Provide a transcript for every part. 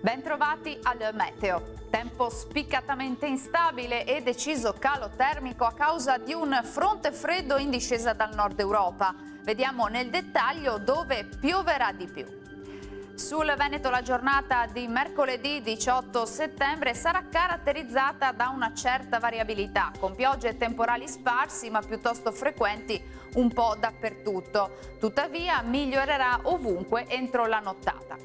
Bentrovati al meteo. Tempo spiccatamente instabile e deciso calo termico a causa di un fronte freddo in discesa dal nord Europa. Vediamo nel dettaglio dove pioverà di più. Sul Veneto la giornata di mercoledì 18 settembre sarà caratterizzata da una certa variabilità, con piogge e temporali sparsi ma piuttosto frequenti un po' dappertutto. Tuttavia migliorerà ovunque entro la nottata.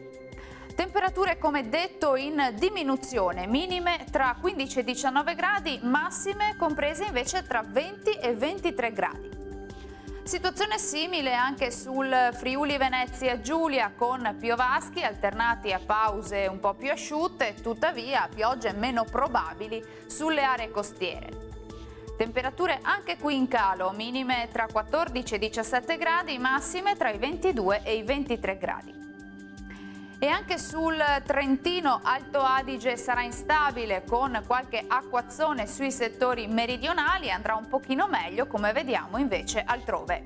Temperature come detto in diminuzione, minime tra 15 e 19 gradi, massime comprese invece tra 20 e 23 gradi. Situazione simile anche sul Friuli Venezia Giulia, con piovaschi alternati a pause un po' più asciutte, tuttavia piogge meno probabili sulle aree costiere. Temperature anche qui in calo, minime tra 14 e 17 gradi, massime tra i 22 e i 23 gradi. E anche sul Trentino Alto Adige sarà instabile, con qualche acquazzone sui settori meridionali, andrà un pochino meglio come vediamo invece altrove.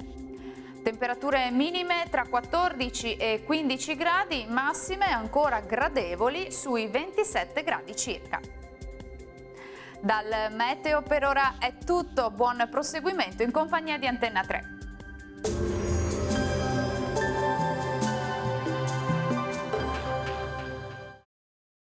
Temperature minime tra 14 e 15 gradi, massime ancora gradevoli sui 27 gradi circa. Dal meteo per ora è tutto, buon proseguimento in compagnia di Antenna 3.